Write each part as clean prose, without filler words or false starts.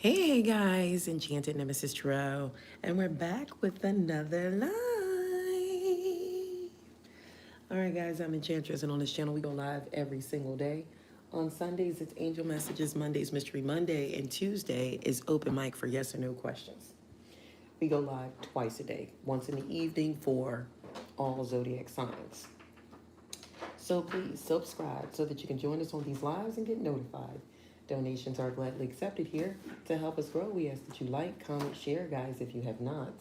Hey guys, Enchanted Nemesis Tarot, and we're back with another live. All right, guys, I'm Enchantress, and on this channel we go live every single day. On Sundays, it's Angel Messages, Mondays, Mystery Monday, and Tuesday is open mic for yes or no questions. We go live twice a day, once in the evening for all Zodiac signs. So please subscribe so that you can join us on these lives and get notified. Donations are gladly accepted here. To help us grow, we ask that you like, comment, share, guys, if you have not.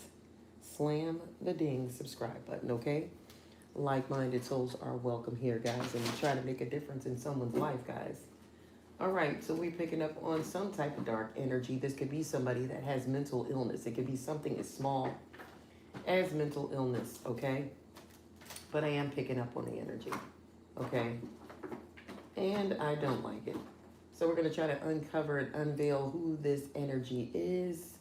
Slam the ding subscribe button, okay? Like-minded souls are welcome here, guys, and we try to make a difference in someone's life, guys. All right, so we're picking up on some type of dark energy. This could be somebody that has mental illness. It could be something as small as mental illness, okay? But I am picking up on the energy, okay? And I don't like it. So we're going to try to uncover and unveil who this energy is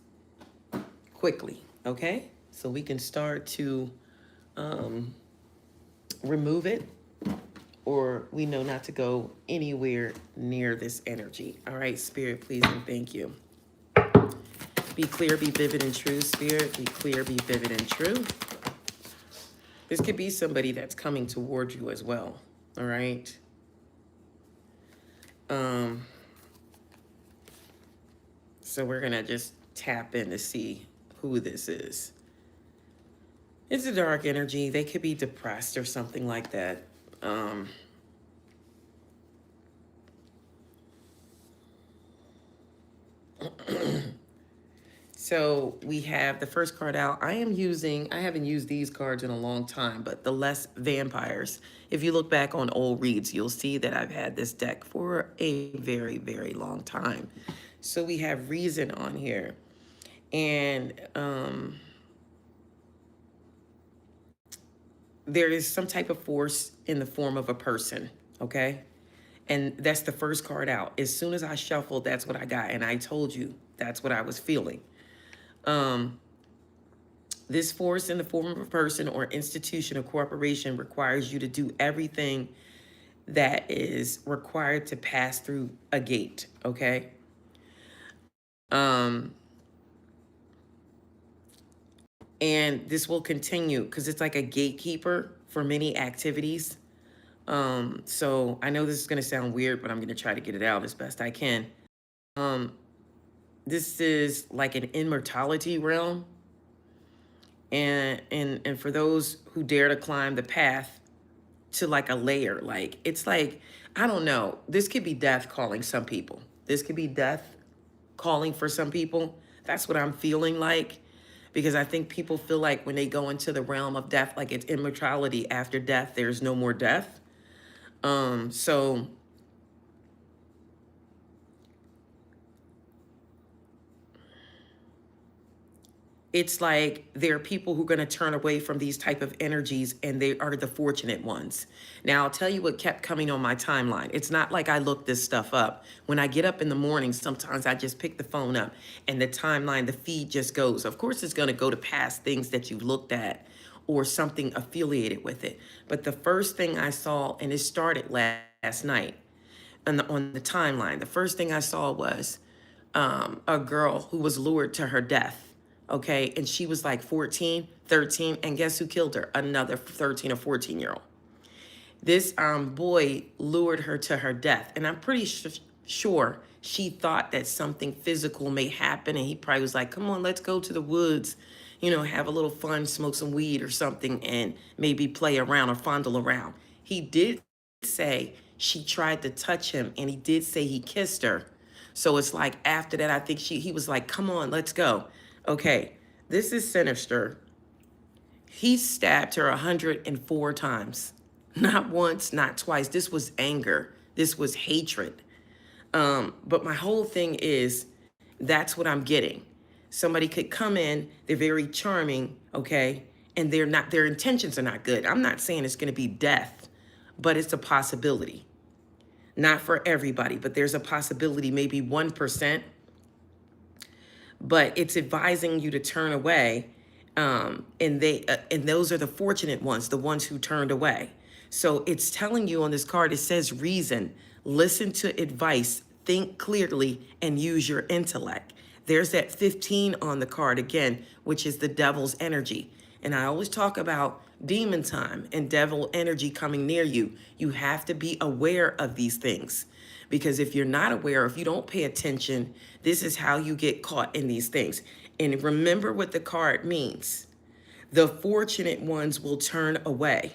quickly, okay? So we can start to remove it, or we know not to go anywhere near this energy. All right, Spirit, please and thank you. Be clear, be vivid and true, Spirit. Be clear, be vivid and true. This could be somebody that's coming toward you as well, all right? So we're going to just tap in to see who this is. It's a dark energy. They could be depressed or something like that. So we have the first card out. I haven't used these cards in a long time, but the Less Vampires. If you look back on old reads, you'll see that I've had this deck for a very, very long time. So we have Reason on here. And there is some type of force in the form of a person, okay? And that's the first card out. As soon as I shuffled, that's what I got. And I told you that's what I was feeling. This force in the form of a person or institution or corporation requires you to do everything that is required to pass through a gate, okay? And this will continue because it's like a gatekeeper for many activities. So I know this is going to sound weird, but I'm going to try to get it out as best I can. This is like an immortality realm. And for those who dare to climb the path to like a layer, like it's like, I don't know, this could be death calling some people. This could be death calling for some people. That's what I'm feeling like, because I think people feel like when they go into the realm of death, like it's immortality. After death, there's no more death. So it's like there are people who are going to turn away from these type of energies, and they are the fortunate ones. Now, I'll tell you what kept coming on my timeline. It's not like I looked this stuff up. When I get up in the morning, sometimes I just pick the phone up and the timeline, the feed just goes. Of course, it's going to go to past things that you've looked at or something affiliated with it. But the first thing I saw, and it started last night on the timeline, the first thing I saw was a girl who was lured to her death. Okay, and she was like 14, 13, and guess who killed her? Another 13 or 14-year-old. This boy lured her to her death, and I'm pretty sure she thought that something physical may happen, and he probably was like, come on, let's go to the woods, you know, have a little fun, smoke some weed or something, and maybe play around or fondle around. He did say she tried to touch him, and he did say he kissed her. So it's like after that, I think he was like, come on, let's go. Okay, this is sinister. He stabbed her 104 times. Not once, not twice. This was anger. This was hatred. But my whole thing is, that's what I'm getting. Somebody could come in, they're very charming, okay, and their intentions are not good. I'm not saying it's going to be death, but it's a possibility. Not for everybody, but there's a possibility, maybe 1%. But it's advising you to turn away, and those are the fortunate ones, the ones who turned away. So it's telling you on this card, it says reason, listen to advice, think clearly, and use your intellect. There's that 15 on the card again, which is the devil's energy. And I always talk about demon time and devil energy coming near you. You have to be aware of these things, because if you're not aware, if you don't pay attention, this is how you get caught in these things. And remember what the card means. The fortunate ones will turn away.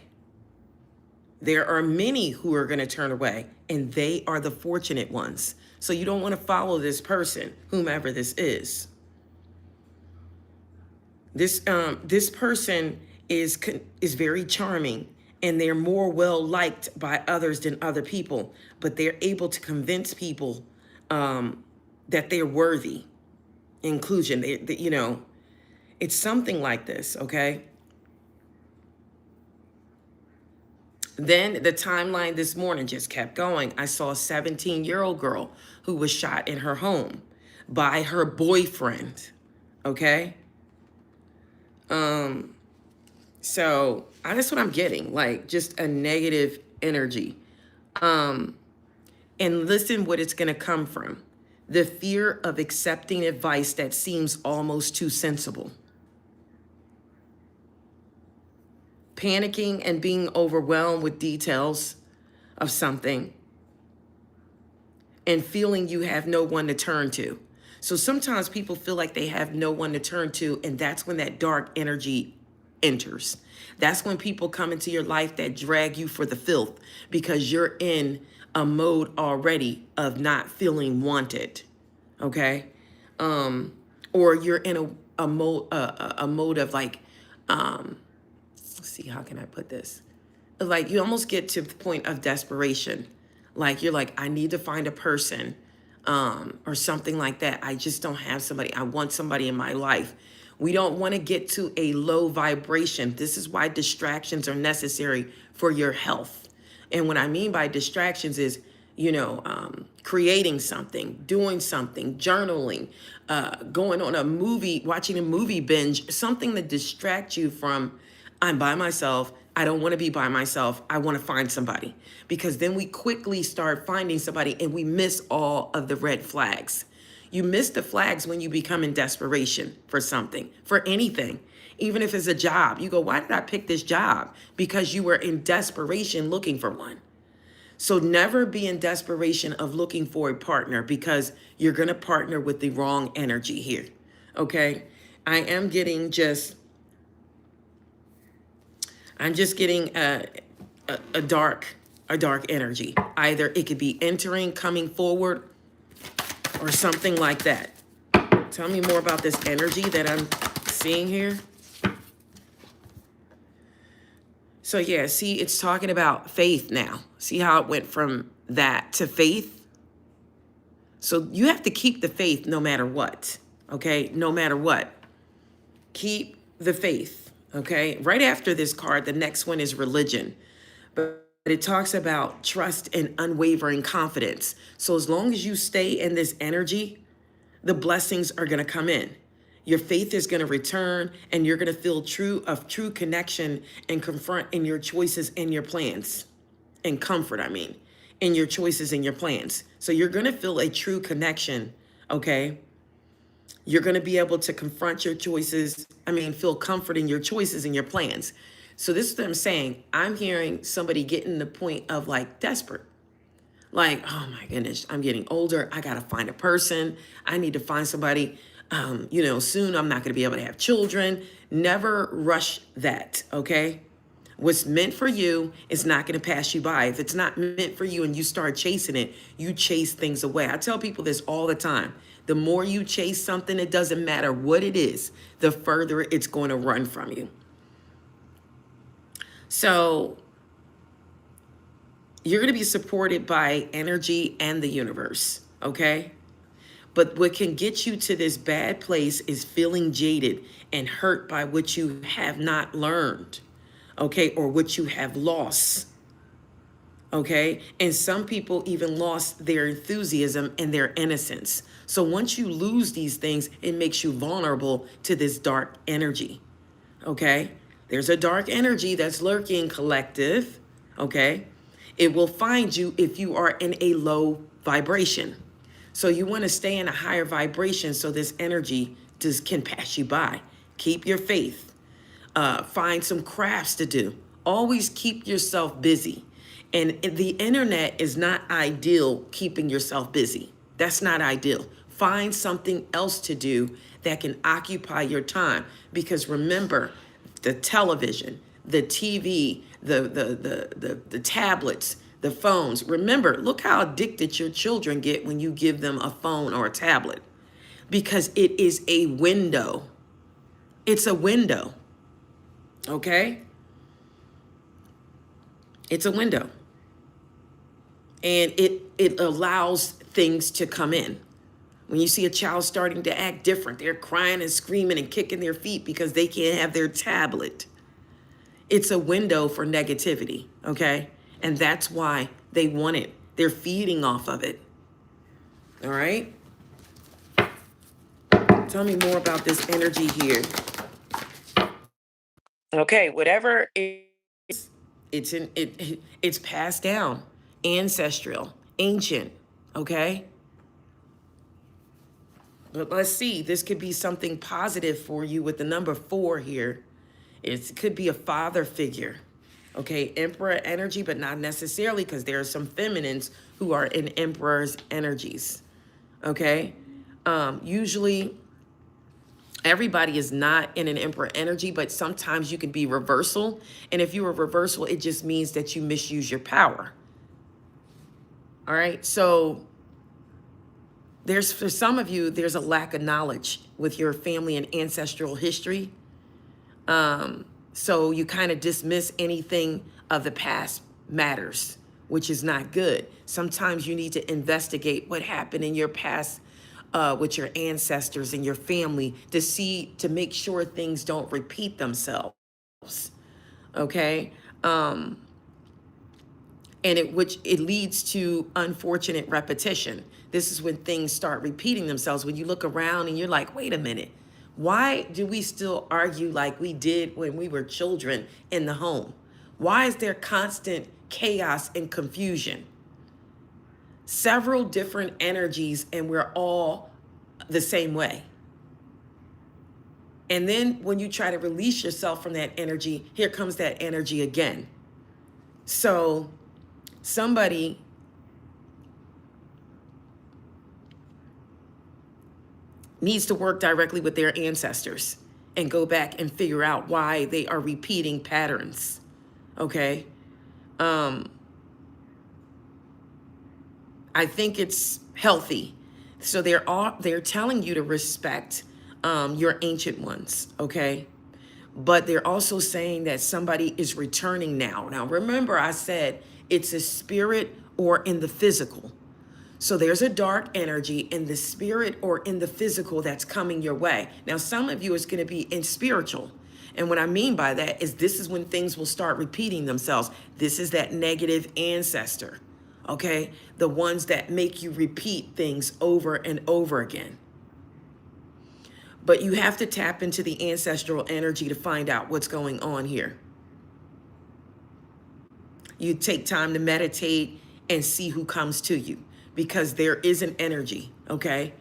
There are many who are going to turn away, and they are the fortunate ones. So you don't want to follow this person, whomever this is. This person is very charming, and they're more well liked by others than other people, but they're able to convince people that they're worthy. Inclusion, you know, it's something like this, okay? Then the timeline this morning just kept going. I saw a 17-year-old girl who was shot in her home by her boyfriend, okay? So that's what I'm getting, like just a negative energy. And listen what it's going to come from. The fear of accepting advice that seems almost too sensible. Panicking and being overwhelmed with details of something and feeling you have no one to turn to. So sometimes people feel like they have no one to turn to, and that's when that dark energy enters. That's when people come into your life that drag you for the filth, because you're in a mode already of not feeling wanted, okay? Or you're in a mode of like, let's see, how can I put this? Like you almost get to the point of desperation. Like you're like, I need to find a person or something like that. I just don't have somebody. I want somebody in my life. We don't want to get to a low vibration. This is why distractions are necessary for your health. And what I mean by distractions is, you know, creating something, doing something, journaling, going on a movie, watching a movie binge, something that distracts you from, I'm by myself. I don't want to be by myself. I want to find somebody. Because then we quickly start finding somebody and we miss all of the red flags. You miss the flags when you become in desperation for something, for anything. Even if it's a job, you go, why did I pick this job? Because you were in desperation looking for one. So never be in desperation of looking for a partner, because you're going to partner with the wrong energy here. Okay? I'm just getting a dark energy. Either it could be entering, coming forward, or something like that. Tell me more about this energy that I'm seeing here. So yeah, see, it's talking about faith now. See how it went from that to faith? So you have to keep the faith no matter what, okay? No matter what. Keep the faith, okay? Right after this card, the next one is religion. But it talks about trust and unwavering confidence. So as long as you stay in this energy, the blessings are going to come in. Your faith is going to return, and you're going to feel true connection and confront in your choices and your plans. And comfort, in your choices and your plans. So you're going to feel a true connection, okay? You're going to be able to confront your choices. Feel comfort in your choices and your plans. So this is what I'm saying. I'm hearing somebody getting the point of like desperate. Like, oh my goodness, I'm getting older. I got to find a person. I need to find somebody. Soon I'm not going to be able to have children. Never rush that, okay? What's meant for you is not going to pass you by. If it's not meant for you and you start chasing it, you chase things away. I tell people this all the time. The more you chase something, it doesn't matter what it is, the further it's going to run from you. So you're going to be supported by energy and the universe, okay? But what can get you to this bad place is feeling jaded and hurt by what you have not learned, okay? Or what you have lost, okay? And some people even lost their enthusiasm and their innocence. So once you lose these things, it makes you vulnerable to this dark energy, okay? There's a dark energy that's lurking, collective, okay? It will find you if you are in a low vibration. So you want to stay in a higher vibration so this energy just can pass you by. Keep your faith. Find some crafts to do. Always keep yourself busy. And the internet is not ideal keeping yourself busy. That's not ideal. Find something else to do that can occupy your time. Because remember, the television, the TV, the tablets, the phones. Remember, look how addicted your children get when you give them a phone or a tablet. Because it is a window. It's a window. Okay? It's a window. And it allows things to come in. When you see a child starting to act different, they're crying and screaming and kicking their feet because they can't have their tablet. It's a window for negativity, okay? And that's why they want it. They're feeding off of it. All right? Tell me more about this energy here. Okay, whatever it is, it's passed down, ancestral, ancient, okay? But let's see, this could be something positive for you with the number 4 here. It could be a father figure, okay? Emperor energy, but not necessarily, because there are some feminines who are in emperor's energies, okay? Usually, everybody is not in an emperor energy, but sometimes you can be reversal. And if you're a reversal, it just means that you misuse your power. All right, so for some of you, there's a lack of knowledge with your family and ancestral history. So you kind of dismiss anything of the past matters, which is not good. Sometimes you need to investigate what happened in your past with your ancestors and your family to make sure things don't repeat themselves. Okay? Which leads to unfortunate repetition. This is when things start repeating themselves. When you look around and you're like, wait a minute, why do we still argue like we did when we were children in the home? Why is there constant chaos and confusion? Several different energies, and we're all the same way. And then when you try to release yourself from that energy, here comes that energy again. So somebody needs to work directly with their ancestors and go back and figure out why they are repeating patterns. Okay? I think it's healthy. So they're telling you to respect your ancient ones, okay? But they're also saying that somebody is returning now. Now, remember I said it's a spirit or in the physical. So there's a dark energy in the spirit or in the physical that's coming your way. Now, some of you is going to be in spiritual. And what I mean by that is this is when things will start repeating themselves. This is that negative ancestor, okay? The ones that make you repeat things over and over again. But you have to tap into the ancestral energy to find out what's going on here. You take time to meditate and see who comes to you, because there is an energy, okay?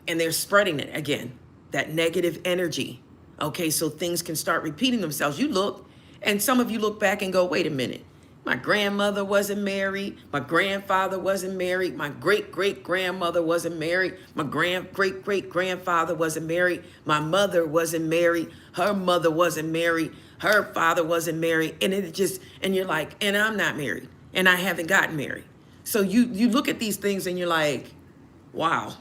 And they're spreading it again, that negative energy, okay? So things can start repeating themselves. You look, and some of you look back and go, wait a minute. My grandmother wasn't married. My grandfather wasn't married. My great-great-grandmother wasn't married. My great-great-grandfather wasn't married. My mother wasn't married. Her mother wasn't married. Her father wasn't married. And you're like, and I'm not married. And I haven't gotten married. So you look at these things and you're like, wow.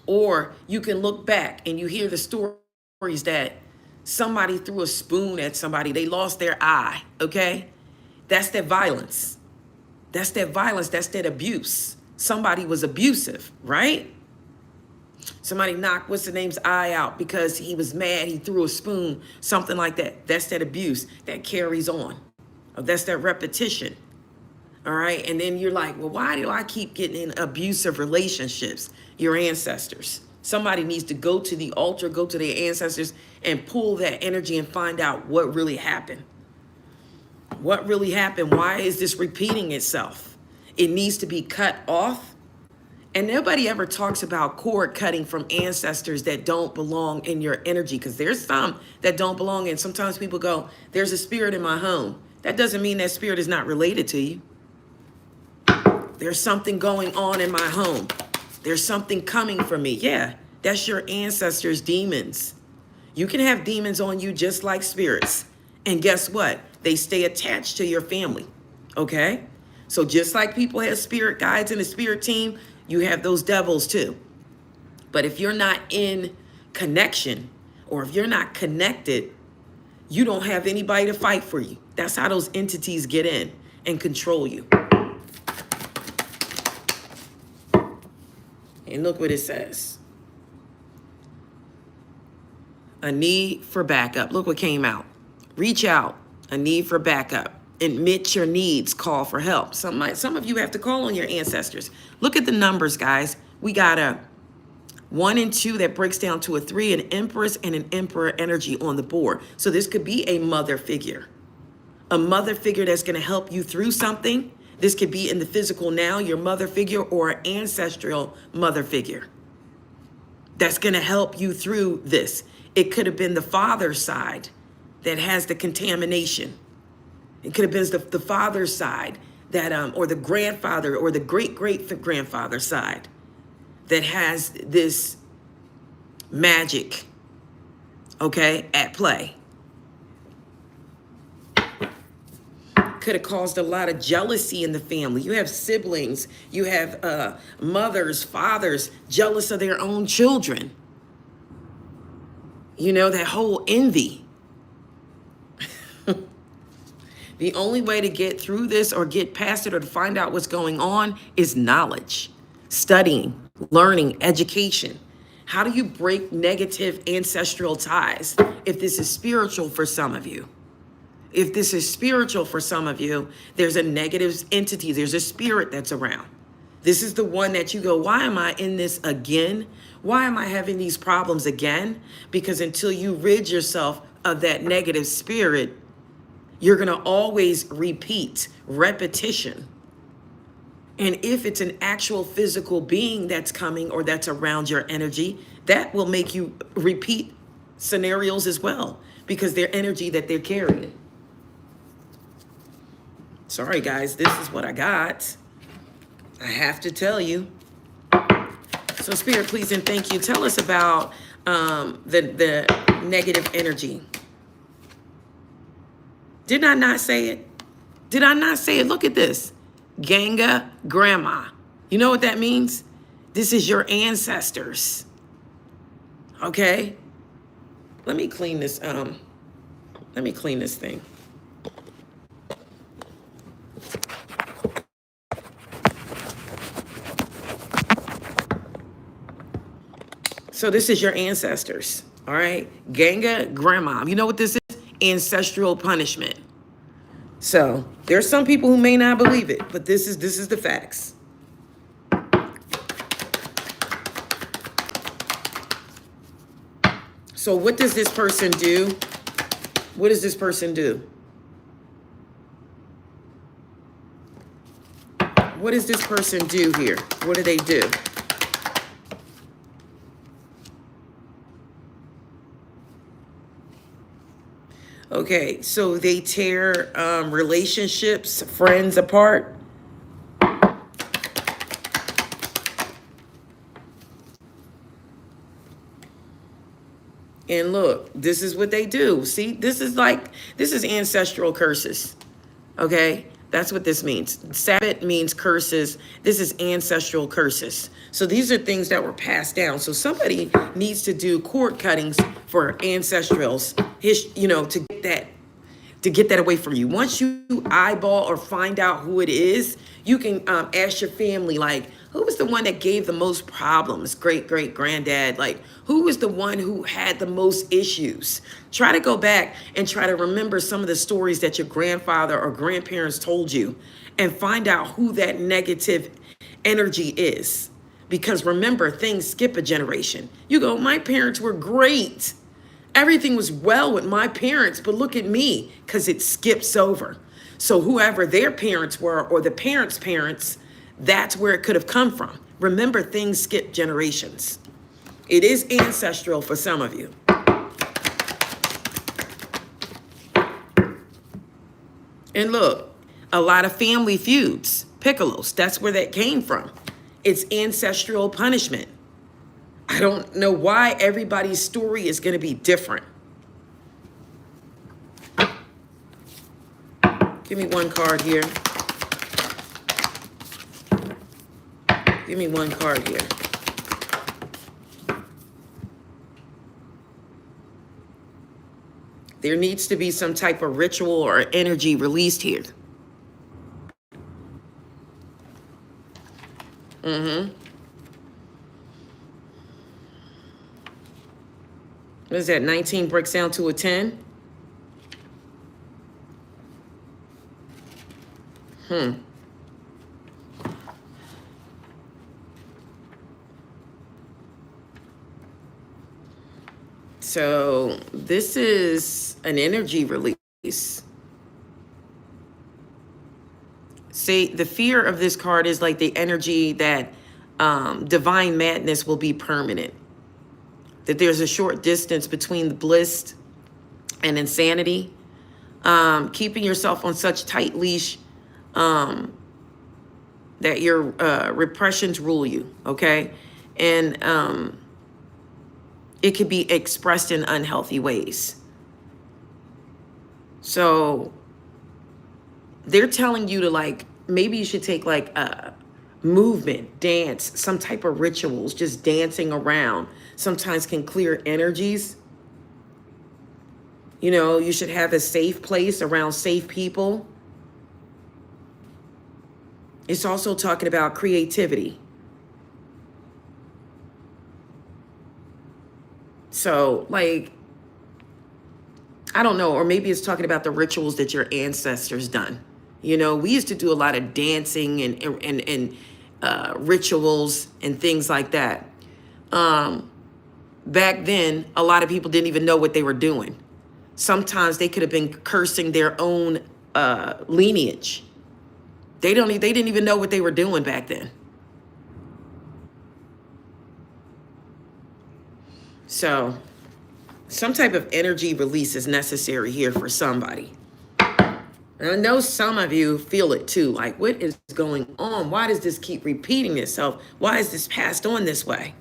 Or you can look back and you hear the stories that somebody threw a spoon at somebody. They lost their eye, okay? That's that violence. That's that abuse. Somebody was abusive, right? Somebody knocked what's the name's eye out because he was mad. He threw a spoon, something like that. That's that abuse that carries on. That's that repetition. All right. And then you're like, well, why do I keep getting in abusive relationships? Your ancestors. Somebody needs to go to the altar, go to their ancestors and pull that energy and find out what really happened. What really happened? Why is this repeating itself? It needs to be cut off. And nobody ever talks about cord cutting from ancestors that don't belong in your energy, because there's some that don't belong. And sometimes people go, there's a spirit in my home. That doesn't mean that spirit is not related to you. There's something going on in my home. There's something coming from me. Yeah, that's your ancestors' demons. You can have demons on you just like spirits. And guess what? They stay attached to your family. Okay? So just like people have spirit guides and a spirit team, you have those devils too. But if you're not in connection, or if you're not connected, you don't have anybody to fight for you. That's how those entities get in and control you. And look what it says. A need for backup. Look what came out. Reach out. A need for backup. Admit your needs. Call for help. Some of you have to call on your ancestors. Look at the numbers, guys. We got a 1 and 2 that breaks down to a 3, an empress and an emperor energy on the board. So this could be a mother figure. A mother figure that's going to help you through something. This could be in the physical now, your mother figure, or an ancestral mother figure that's going to help you through this. It could have been the father's side that has the contamination. It could have been the father's side that, or the grandfather or the great-great-grandfather side that has this magic, okay, at play. Could have caused a lot of jealousy in the family. You have siblings, you have mothers, fathers jealous of their own children. You know, that whole envy. The only way to get through this or get past it or to find out what's going on is knowledge, studying, learning, education. How do you break negative ancestral ties if this is spiritual for some of you? If this is spiritual for some of you, there's a negative entity. There's a spirit that's around. This is the one that you go, why am I in this again? Why am I having these problems again? Because until you rid yourself of that negative spirit, you're going to always repeat repetition. And if it's an actual physical being that's coming or that's around your energy, that will make you repeat scenarios as well, because their energy that they're carrying. Sorry, guys, this is what I got. I have to tell you. So, Spirit, please and thank you. Tell us about the negative energy. Did I not say it? Did I not say it? Look at this. Ganga grandma. You know what that means? This is your ancestors. Okay? Let me clean this thing. So this is your ancestors, all right? Ganga grandma. You know what this is? Ancestral punishment. So there's some people who may not believe it, but this is the facts. So what does this person do? What does this person do? What does this person do here? What do they do? Okay, so they tear relationships, friends apart. And look, this is what they do. See, this is ancestral curses. Okay, that's what this means. Sabbath means curses. This is ancestral curses. So these are things that were passed down. So somebody needs to do cord cuttings for ancestrals, to get that away from you. Once you eyeball or find out who it is, you can ask your family, like, who was the one that gave the most problems? Great-great-granddad. Like, who was the one who had the most issues? Try to go back and try to remember some of the stories that your grandfather or grandparents told you and find out who that negative energy is. Because remember, things skip a generation. You go, my parents were great. Everything was well with my parents, but look at me, because it skips over. So whoever their parents were or the parents' parents, That's where it could have come from. Remember, things skip generations. It is ancestral for some of you. And look, a lot of family feuds, piccolos, that's where that came from. It's ancestral punishment. I don't know why everybody's story is going to be different. Give me one card here. Give me one card here. There needs to be some type of ritual or energy released here. What is that? 19 breaks down to a 10? So this is an energy release. See, the fear of this card is like the energy that divine madness will be permanent. That there's a short distance between the bliss and insanity. Keeping yourself on such tight leash that your repressions rule you, okay? And it could be expressed in unhealthy ways. So they're telling you to, like, maybe you should take like movement, dance, some type of rituals, just dancing around sometimes can clear energies. You know, you should have a safe place around safe people. It's also talking about creativity. So, like, I don't know, or maybe it's talking about the rituals that your ancestors done. You know, we used to do a lot of dancing and rituals and things like that. Back then, a lot of people didn't even know what they were doing. Sometimes they could have been cursing their own lineage. They didn't even know what they were doing back then. So some type of energy release is necessary here for somebody. And I know some of you feel it too. Like, what is going on? Why does this keep repeating itself? Why is this passed on this way?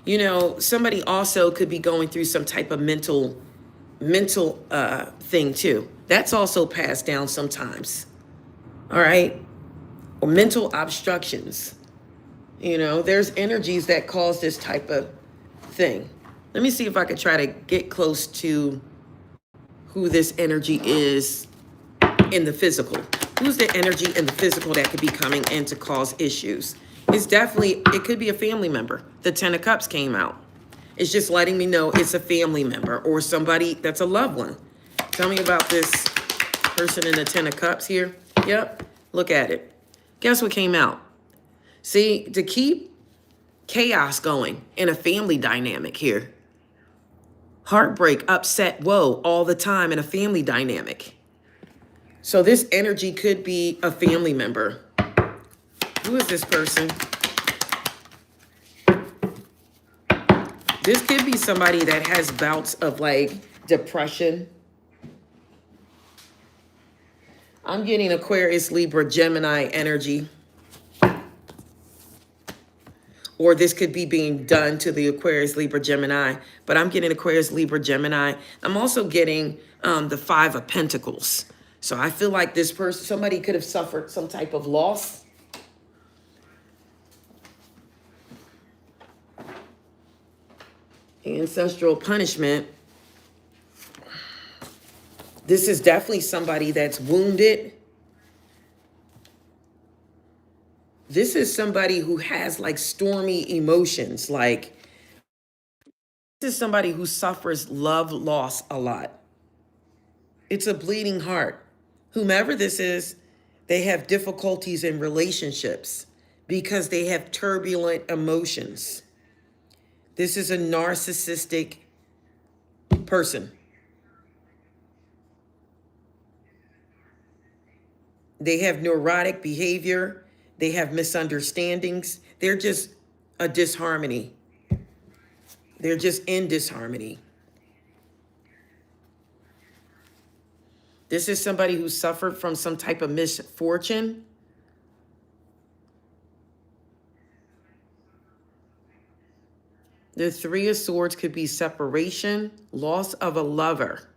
You know, somebody also could be going through some type of mental thing too. That's also passed down sometimes. All right. Or mental obstructions. You know, there's energies that cause this type of thing. Let me see if I could try to get close to who this energy is in the physical. Who's the energy in the physical that could be coming in to cause issues? It's definitely, it could be a family member. The 10 of Cups came out. It's just letting me know it's a family member or somebody that's a loved one. Tell me about this person in the 10 of Cups here. Yep, look at it. Guess what came out? See, to keep chaos going in a family dynamic here. Heartbreak, upset, woe, all the time in a family dynamic. So this energy could be a family member. Who is this person? This could be somebody that has bouts of like depression. I'm getting Aquarius, Libra, Gemini energy. Or this could be being done to the Aquarius, Libra, Gemini. But I'm getting Aquarius, Libra, Gemini. I'm also getting the 5 of Pentacles. So I feel like this person, somebody could have suffered some type of loss. Ancestral punishment. This is definitely somebody that's wounded. This is somebody who has like stormy emotions. Like, this is somebody who suffers love loss a lot. It's a bleeding heart. Whomever this is, they have difficulties in relationships because they have turbulent emotions. This is a narcissistic person. They have neurotic behavior. They have misunderstandings. They're just a disharmony. They're just in disharmony. This is somebody who suffered from some type of misfortune. The Three of Swords could be separation, loss of a lover.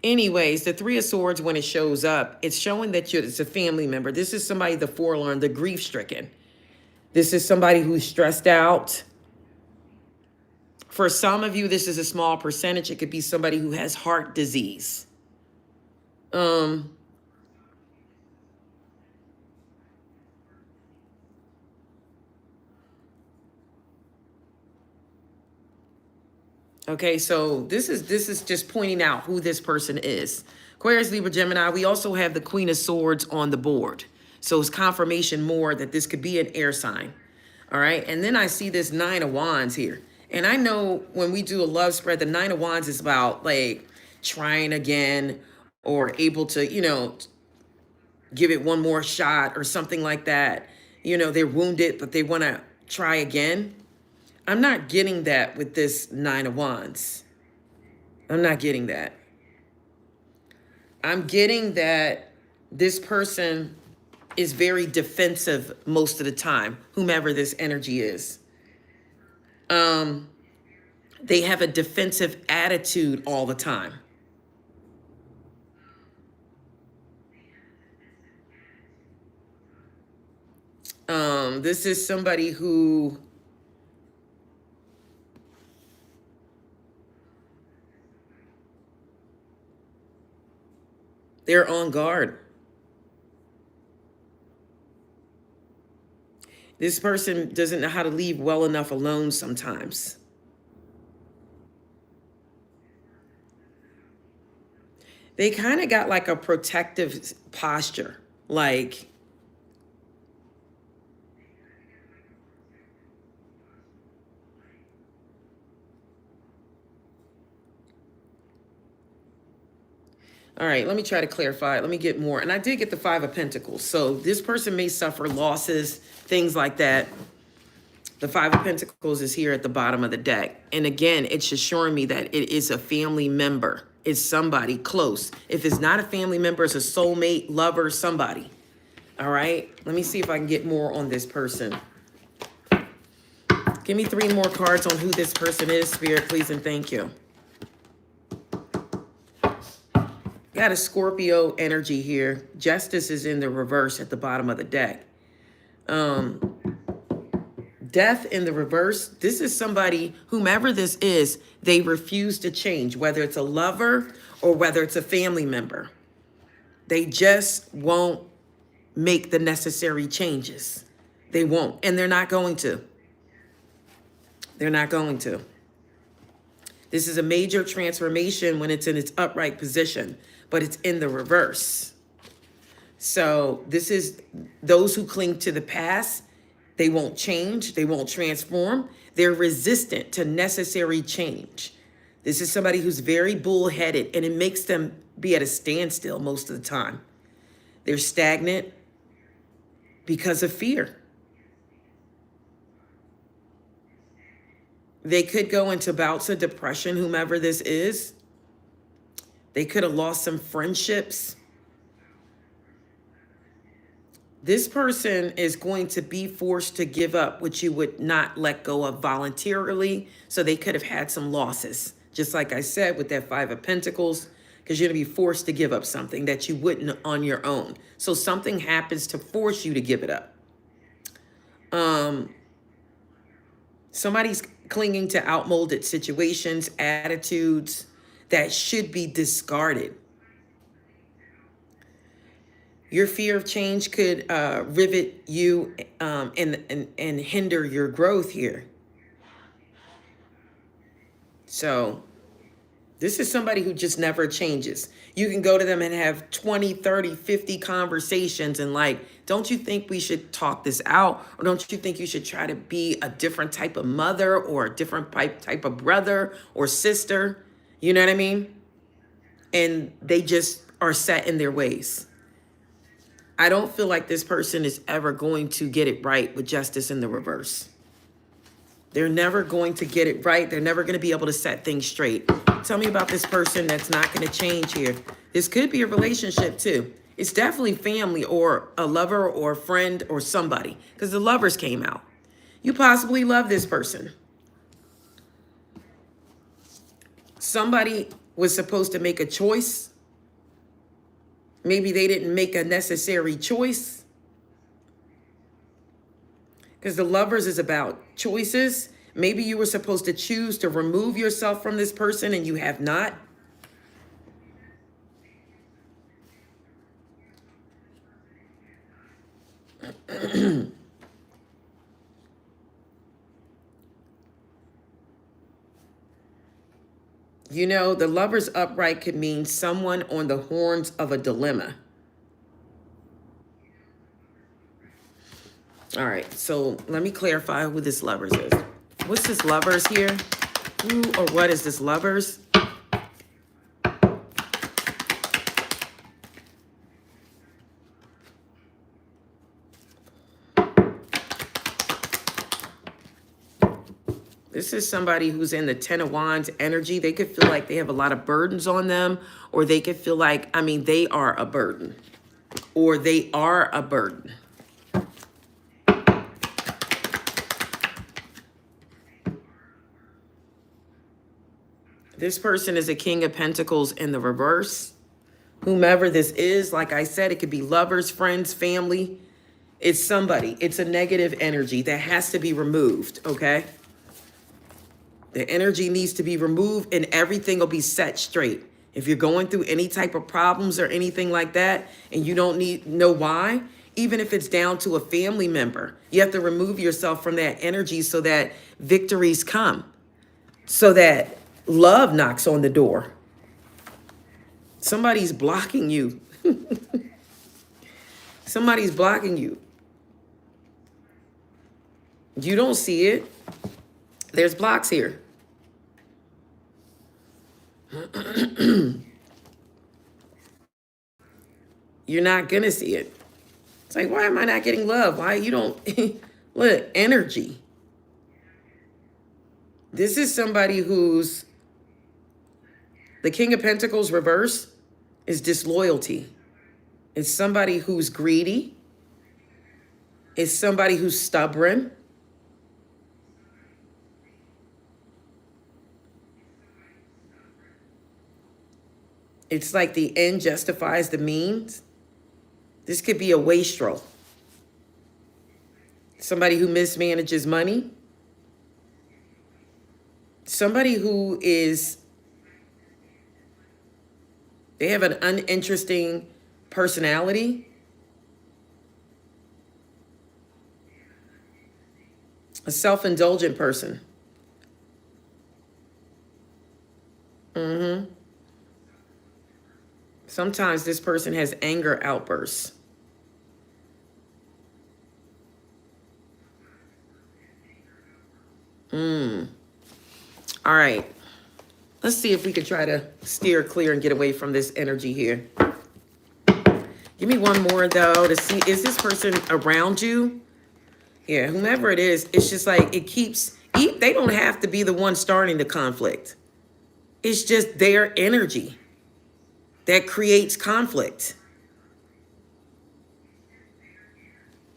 Anyways, the Three of Swords, when it shows up, it's showing that it's a family member. This is somebody, the forlorn, the grief-stricken. This is somebody who's stressed out. For some of you, this is a small percentage. It could be somebody who has heart disease. Okay, so this is just pointing out who this person is. Aquarius, Libra, Gemini. We also have the Queen of Swords on the board. So it's confirmation more that this could be an air sign. All right, and then I see this Nine of Wands here. And I know when we do a love spread, the Nine of Wands is about like trying again or able to, give it one more shot or something like that. They're wounded, but they want to try again. I'm not getting that with this Nine of Wands. I'm not getting that. I'm getting that this person is very defensive most of the time, whomever this energy is. They have a defensive attitude all the time. This is somebody who they're on guard. This person doesn't know how to leave well enough alone sometimes. They kind of got like a protective posture, like all right, let me try to clarify. Let me get more. And I did get the Five of Pentacles. So this person may suffer losses, things like that. The Five of Pentacles is here at the bottom of the deck. And again, it's assuring me that it is a family member. It's somebody close. If it's not a family member, it's a soulmate, lover, somebody. All right, let me see if I can get more on this person. Give me 3 more cards on who this person is, Spirit, please, and thank you. Got a Scorpio energy here. Justice is in the reverse at the bottom of the deck. Death in the reverse. This is somebody, whomever this is, they refuse to change, whether it's a lover or whether it's a family member. They just won't make the necessary changes. They won't, and they're not going to. They're not going to. This is a major transformation when it's in its upright position, but it's in the reverse. So this is those who cling to the past. They won't change. They won't transform. They're resistant to necessary change. This is somebody who's very bullheaded, and it makes them be at a standstill most of the time. They're stagnant because of fear. They could go into bouts of depression, whomever this is. They could have lost some friendships. This person is going to be forced to give up what you would not let go of voluntarily. So they could have had some losses. Just like I said with that Five of Pentacles, because you're going to be forced to give up something that you wouldn't on your own. So something happens to force you to give it up. Somebody's clinging to outmoded situations, attitudes that should be discarded. Your fear of change could rivet you and hinder your growth here. So this is somebody who just never changes. You can go to them and have 20, 30, 50 conversations and like, don't you think we should talk this out? Or don't you think you should try to be a different type of mother or a different type of brother or sister? You know what I mean? And they just are set in their ways. I don't feel like this person is ever going to get it right with justice in the reverse. They're never going to get it right. They're never going to be able to set things straight. Tell me about this person that's not going to change here. This could be a relationship too. It's definitely family or a lover or a friend or somebody, because the lovers came out. You possibly love this person. Somebody was supposed to make a choice. Maybe they didn't make a necessary choice. Because the lovers is about choices. Maybe you were supposed to choose to remove yourself from this person and you have not. You know, the lover's upright could mean someone on the horns of a dilemma. All right, so let me clarify who this lovers is. What's this lovers here? Who or what is this lovers? This is somebody who's in the Ten of Wands energy. They could feel like they have a lot of burdens on them, or they could feel like, I mean, they are a burden, or they are a burden. This person is a King of Pentacles in the reverse. Whomever this is, like I said, it could be lovers, friends, family. It's somebody. It's a negative energy that has to be removed, okay? The energy needs to be removed and everything will be set straight. If you're going through any type of problems or anything like that and you don't know why, even if it's down to a family member, you have to remove yourself from that energy so that victories come, so that love knocks on the door. Somebody's blocking you. Somebody's blocking you. You don't see it. There's blocks here. You're not gonna see it. It's like, why am I not getting love? Why you don't look, energy. This is somebody who's the King of Pentacles reverse is disloyalty. It's somebody who's greedy. It's somebody who's stubborn. It's like the end justifies the means. This could be a wastrel. Somebody who mismanages money. Somebody who is, they have an uninteresting personality. A self-indulgent person. Sometimes this person has anger outbursts. All right. Let's see if we could try to steer clear and get away from this energy here. Give me one more, though, to see, is this person around you? Yeah, whomever it is, it's just like it keeps, they don't have to be the one starting the conflict. It's just their energy that creates conflict.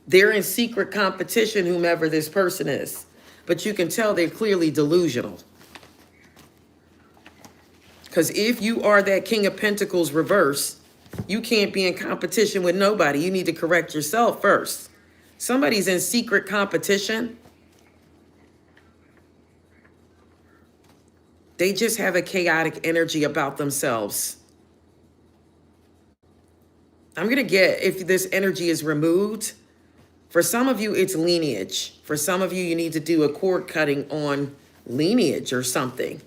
They're in secret competition, whomever this person is. But you can tell they're clearly delusional. Because if you are that King of Pentacles reverse, you can't be in competition with nobody. You need to correct yourself first. Somebody's in secret competition. They just have a chaotic energy about themselves. I'm going to get if this energy is removed. For some of you, it's lineage. For some of you, you need to do a cord cutting on lineage or something.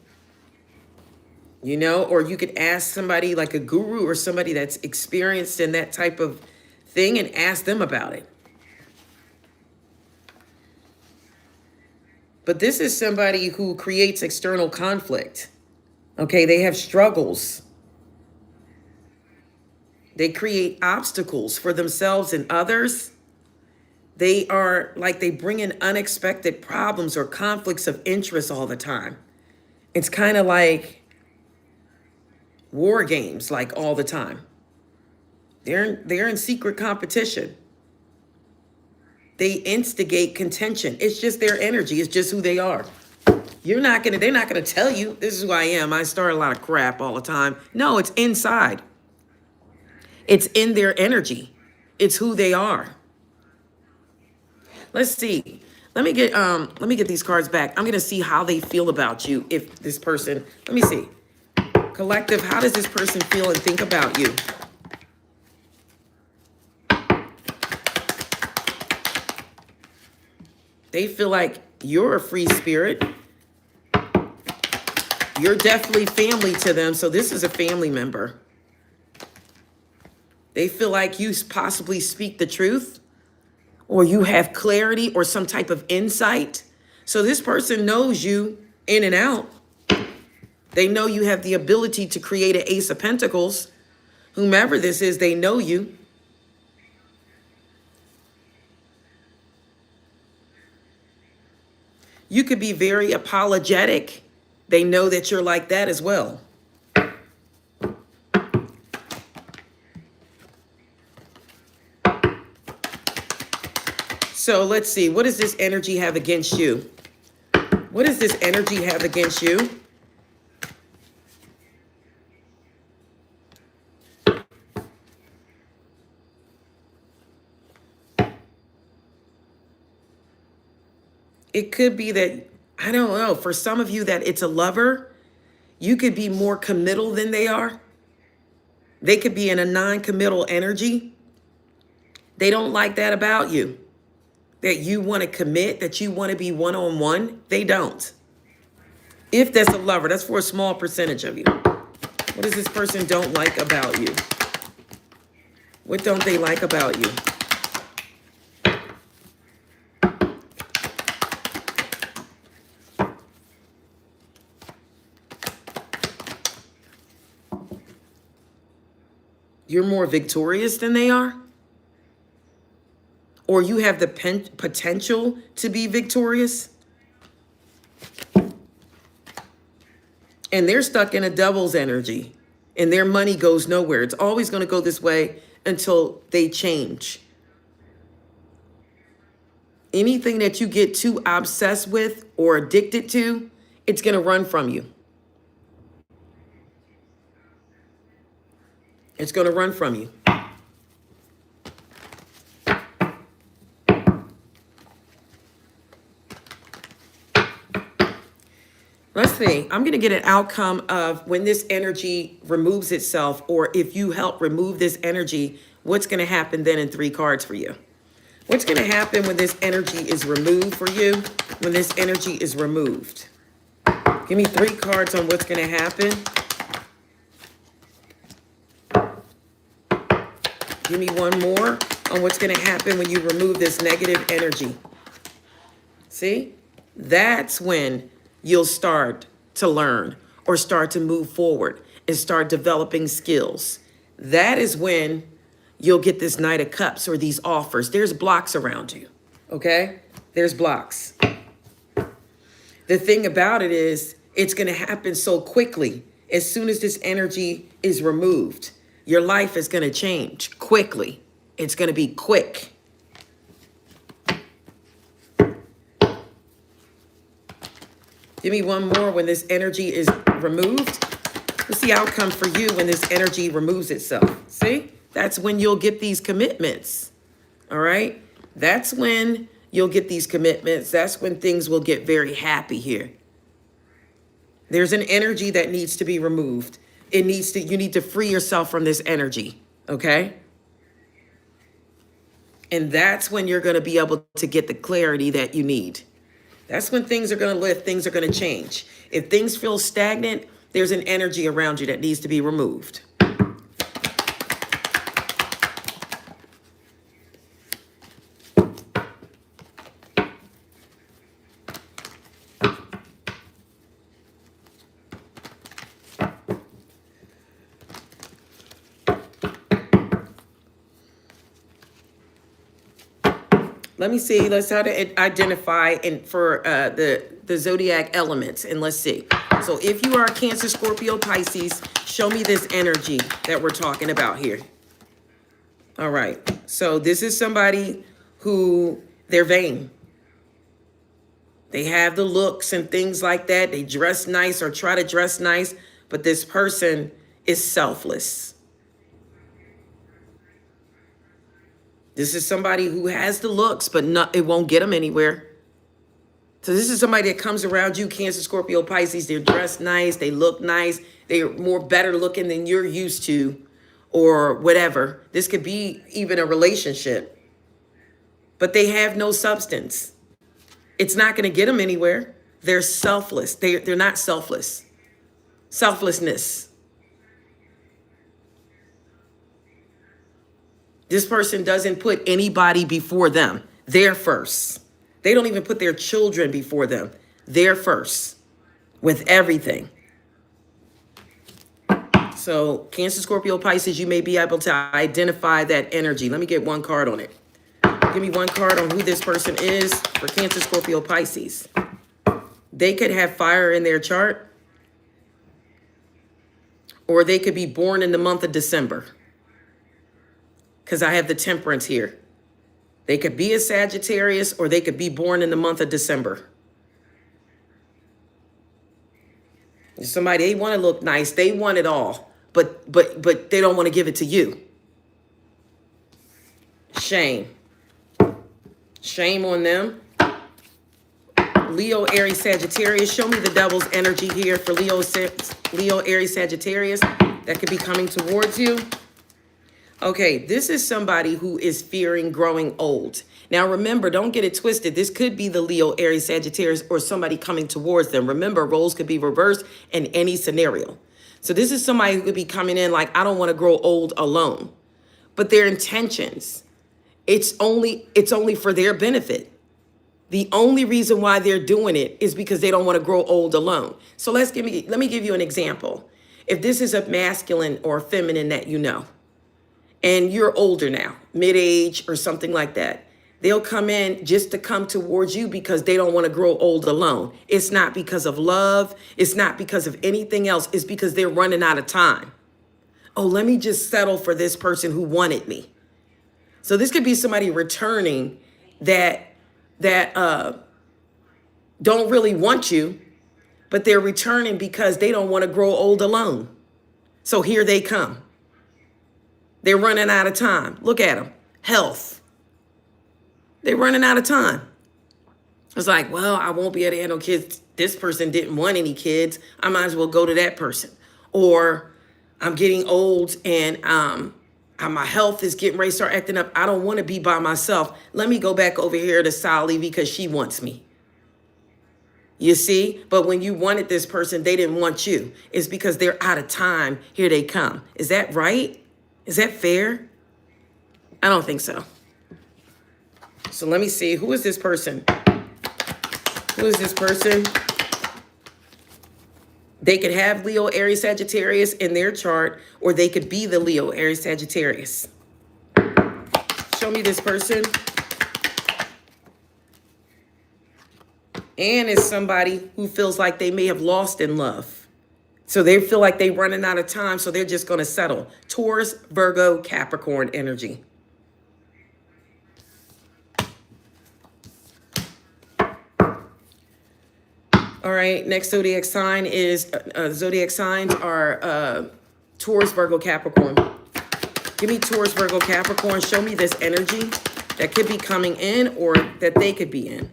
You know, or you could ask somebody like a guru or somebody that's experienced in that type of thing and ask them about it. But this is somebody who creates external conflict. Okay, they have struggles. They create obstacles for themselves and others. They are like they bring in unexpected problems or conflicts of interest all the time. It's kind of like war games, like all the time. They're in secret competition. They instigate contention. It's just their energy. It's just who they are. They're not gonna tell you, this is who I am. I start a lot of crap all the time. No, it's inside. It's in their energy. It's who they are. Let's see. Let me get these cards back. I'm gonna see how they feel about you. If this person, let me see. Collective, how does this person feel and think about you? They feel like you're a free spirit. You're definitely family to them, so this is a family member. They feel like you possibly speak the truth, or you have clarity or some type of insight. So this person knows you in and out. They know you have the ability to create an Ace of Pentacles. Whomever this is, they know you. You could be very apologetic. They know that you're like that as well. So let's see. What does this energy have against you? What does this energy have against you? It could be that, I don't know, for some of you that it's a lover. You could be more committal than they are. They could be in a non-committal energy. They don't like that about you. That you want to commit, that you want to be one-on-one. They don't. If that's a lover, that's for a small percentage of you. What does this person don't like about you? What don't they like about you? You're more victorious than they are? Or you have the potential to be victorious? And they're stuck in a devil's energy. And their money goes nowhere. It's always going to go this way until they change. Anything that you get too obsessed with or addicted to, it's going to run from you. It's going to run from you. Let's see. I'm going to get an outcome of when this energy removes itself, or if you help remove this energy, what's going to happen then in 3 cards for you? What's going to happen when this energy is removed for you? When this energy is removed? Give me 3 cards on what's going to happen. Give me 1 more on what's going to happen when you remove this negative energy. See? That's when you'll start to learn or start to move forward and start developing skills. That is when you'll get this Knight of Cups or these offers. There's blocks around you, okay? There's blocks. The thing about it is it's going to happen so quickly. As soon as this energy is removed, your life is going to change quickly. It's going to be quick. Give me 1 more when this energy is removed. What's the outcome for you when this energy removes itself? See? That's when you'll get these commitments. All right? That's when you'll get these commitments. That's when things will get very happy here. There's an energy that needs to be removed. You need to free yourself from this energy. Okay? And that's when you're going to be able to get the clarity that you need. That's when things are going to lift, things are going to change. If things feel stagnant, There's an energy around you that needs to be removed. Let me see. Let's how to identify and for the zodiac elements, and let's see. So if you are a Cancer, Scorpio, Pisces, show me this energy that we're talking about here. All right. So this is somebody who they're vain. They have the looks and things like that. They dress nice or try to dress nice, but this person is selfless. This is somebody who has the looks, but it won't get them anywhere. So this is somebody that comes around you, Cancer, Scorpio, Pisces. They're dressed nice. They look nice. They're more better looking than you're used to or whatever. This could be even a relationship. But they have no substance. It's not going to get them anywhere. They're selfless. They're not selfless. Selflessness. This person doesn't put anybody before them. They're first. They don't even put their children before them. They're first with everything. So Cancer, Scorpio, Pisces, you may be able to identify that energy. Let me get one card on it. Give me one card on who this person is for Cancer, Scorpio, Pisces. They could have fire in their chart, or they could be born in the month of December, because I have the Temperance here. They could be a Sagittarius, or they could be born in the month of December. Somebody, they want to look nice. They want it all, but they don't want to give it to you. Shame. Shame on them. Leo, Aries, Sagittarius. Show me the devil's energy here for Leo, Aries, Sagittarius that could be coming towards you. Okay, this is somebody who is fearing growing old. Now, remember, don't get it twisted. This could be the Leo, Aries, Sagittarius, or somebody coming towards them. Remember, roles could be reversed in any scenario. So this is somebody who could be coming in like, I don't want to grow old alone. But their intentions, it's only for their benefit. The only reason why they're doing it is because they don't want to grow old alone. So let me give you an example. If this is a masculine or a feminine that you know, and you're older now, mid-age or something like that, they'll come in just to come towards you because they don't want to grow old alone. It's not because of love. It's not because of anything else. It's because they're running out of time. Oh, let me just settle for this person who wanted me. So this could be somebody returning that don't really want you, but they're returning because they don't want to grow old alone. So here they come. They're running out of time. Look at them. Health. They're running out of time. It's like, well, I won't be able to handle kids. This person didn't want any kids. I might as well go to that person. Or I'm getting old and my health is getting ready to start acting up. I don't want to be by myself. Let me go back over here to Sally because she wants me. You see? But when you wanted this person, they didn't want you. It's because they're out of time. Here they come. Is that right? Is that fair? I don't think so. So let me see. Who is this person? Who is this person? They could have Leo, Aries, Sagittarius in their chart, or they could be the Leo, Aries, Sagittarius. Show me this person. And it's somebody who feels like they may have lost in love. So they feel like they're running out of time, so they're just going to settle. Taurus, Virgo, Capricorn energy. All right, next zodiac sign is, zodiac signs are Taurus, Virgo, Capricorn. Give me Taurus, Virgo, Capricorn. Show me this energy that could be coming in or that they could be in.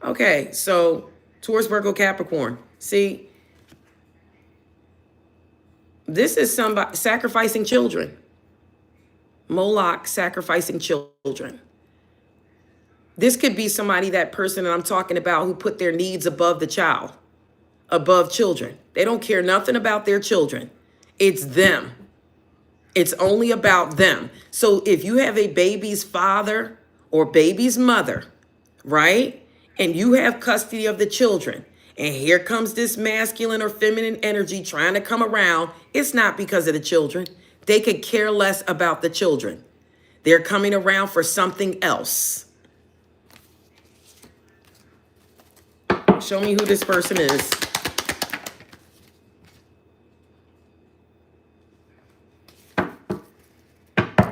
Okay, so Taurus, Virgo, Capricorn. See, this is somebody sacrificing children. Moloch sacrificing children. This could be somebody, that person that I'm talking about, who put their needs above the child, above children. They don't care nothing about their children. It's them. It's only about them. So if you have a baby's father or baby's mother, right? And you have custody of the children, and here comes this masculine or feminine energy trying to come around, it's not because of the children. They could care less about the children. They're coming around for something else. Show me who this person is.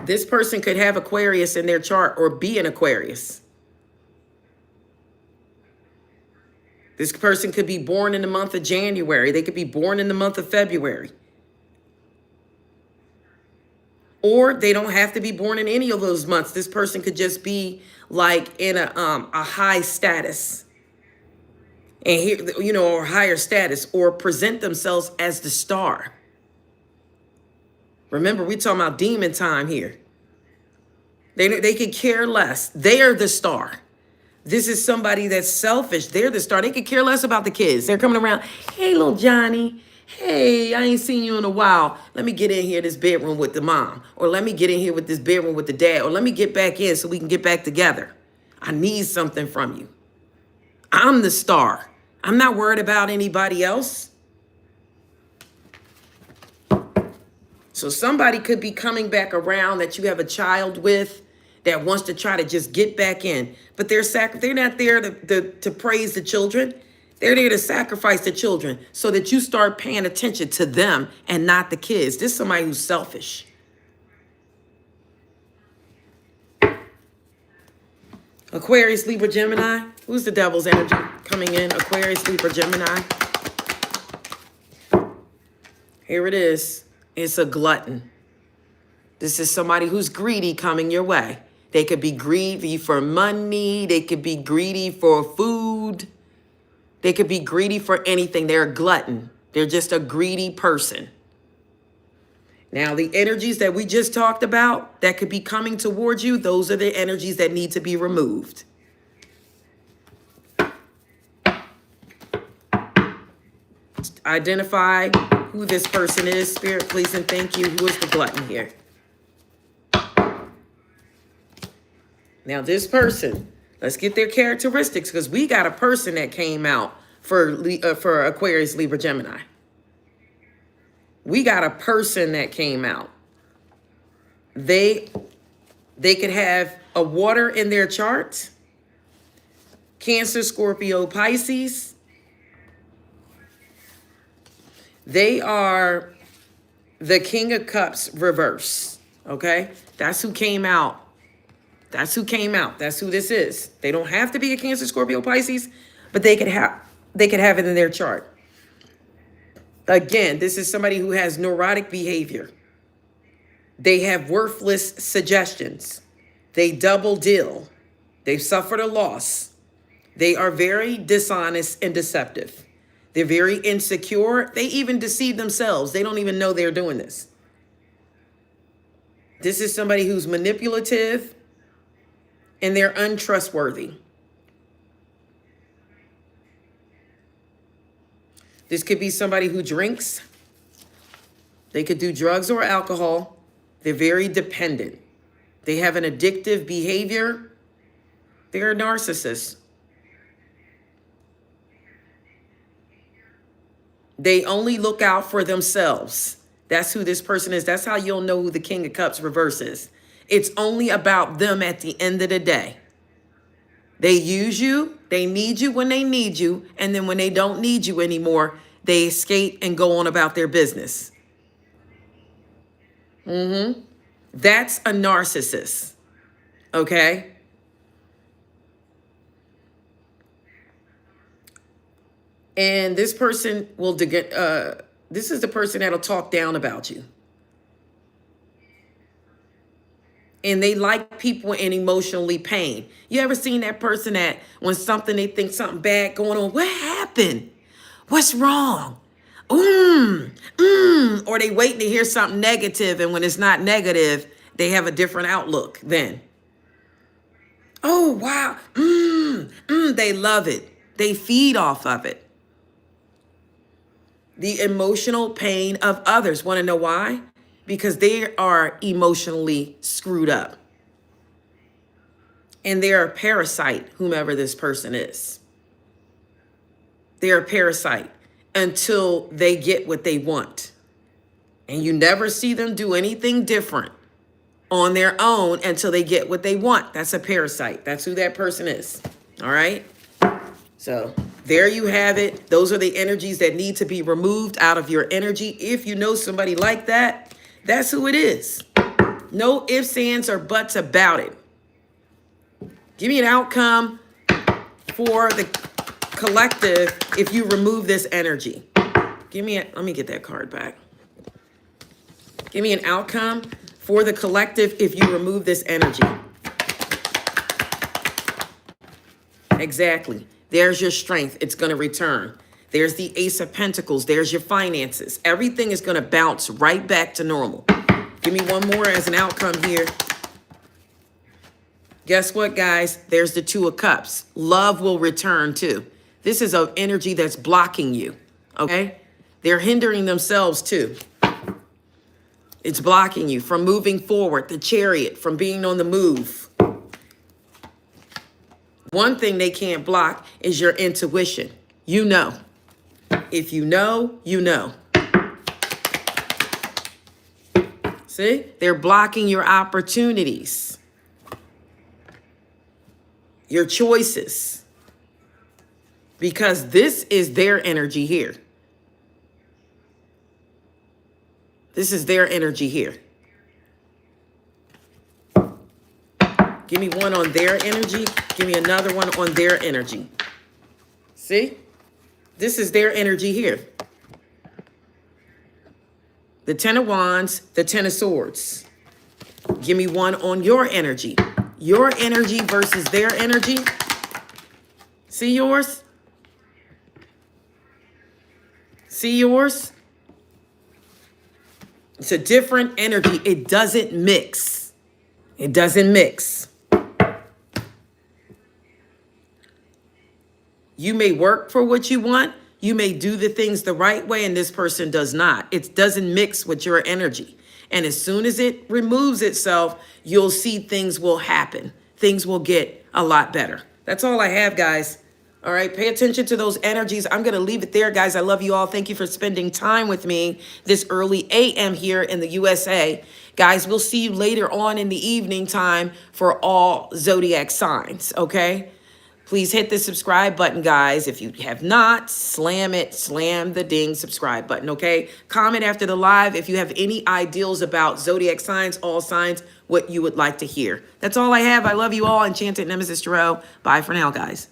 This person could have Aquarius in their chart or be an Aquarius. This person could be born in the month of January. They could be born in the month of February. Or they don't have to be born in any of those months. This person could just be like in a high status. And here, you know, or higher status, or present themselves as the star. Remember, we're talking about demon time here. They could care less. They are the star. This is somebody that's selfish. They're the star. They could care less about the kids. They're coming around. Hey, little Johnny. Hey, I ain't seen you in a while. Let me get in here this bedroom with the mom. Or let me get in here with this bedroom with the dad. Or let me get back in so we can get back together. I need something from you. I'm the star. I'm not worried about anybody else. So somebody could be coming back around that you have a child with that wants to try to just get back in. But they're not there to praise the children. They're there to sacrifice the children so that you start paying attention to them and not the kids. This is somebody who's selfish. Aquarius, Libra, Gemini. Who's the devil's energy coming in? Aquarius, Libra, Gemini. Here it is. It's a glutton. This is somebody who's greedy coming your way. They could be greedy for money. They could be greedy for food. They could be greedy for anything. They're a glutton. They're just a greedy person. Now, the energies that we just talked about that could be coming towards you, those are the energies that need to be removed. Identify who this person is. Spirit, please and thank you. Who is the glutton here? Now, this person, let's get their characteristics because we got a person that came out for Aquarius, Libra, Gemini. We got a person that came out. They could have a water in their chart. Cancer, Scorpio, Pisces. They are the King of Cups reverse. Okay? That's who came out. That's who came out. That's who this is. They don't have to be a Cancer, Scorpio, Pisces, but they could have it in their chart. Again, this is somebody who has neurotic behavior. They have worthless suggestions. They double deal. They've suffered a loss. They are very dishonest and deceptive. They're very insecure. They even deceive themselves. They don't even know they're doing this. This is somebody who's manipulative and they're untrustworthy. This could be somebody who drinks. They could do drugs or alcohol. They're very dependent. They have an addictive behavior. They're a narcissist. They only look out for themselves. That's who this person is. That's how you'll know who the King of Cups reverse is. It's only about them at the end of the day. They use you. They need you when they need you. And then when they don't need you anymore, they escape and go on about their business. That's a narcissist. Okay? And this person will, this is the person that'll talk down about you. And they like people in emotionally pain. You ever seen that person that when they think something bad going on, what happened? What's wrong? Or they waiting to hear something negative, and when it's not negative, they have a different outlook then. Oh, wow. They love it. They feed off of it. The emotional pain of others. Want to know why? Because they are emotionally screwed up. And they're a parasite, whomever this person is. They're a parasite until they get what they want. And you never see them do anything different on their own until they get what they want. That's a parasite. That's who that person is. All right? So there you have it. Those are the energies that need to be removed out of your energy. If you know somebody like that, that's who it is. No ifs, ands, or buts about it. Give me an outcome for the collective if you remove this energy. Let me get that card back. Give me an outcome for the collective if you remove this energy. Exactly. There's your strength. It's going to return. There's the Ace of Pentacles. There's your finances. Everything is going to bounce right back to normal. Give me one more as an outcome here. Guess what, guys? There's the Two of Cups. Love will return too. This is an energy that's blocking you, okay? They're hindering themselves too. It's blocking you from moving forward. The Chariot, from being on the move. One thing they can't block is your intuition. You know. If you know, you know. See? They're blocking your opportunities. Your choices. Because this is their energy here. This is their energy here. Give me one on their energy. Give me another one on their energy. See? This is their energy here. The Ten of Wands, the Ten of Swords. Give me one on your energy. Your energy versus their energy. See yours? See yours? It's a different energy. It doesn't mix. It doesn't mix. You may work for what you want. You may do the things the right way, and this person does not. It doesn't mix with your energy. And as soon as it removes itself, you'll see things will happen. Things will get a lot better. That's all I have, guys. All right, pay attention to those energies. I'm going to leave it there, guys. I love you all. Thank you for spending time with me this early AM here in the USA. Guys, we'll see you later on in the evening time for all zodiac signs, okay? Please hit the subscribe button, guys. If you have not, slam it. Slam the ding subscribe button, okay? Comment after the live if you have any ideals about zodiac signs, all signs, what you would like to hear. That's all I have. I love you all. Enchanted Nemesis Tarot. Bye for now, guys.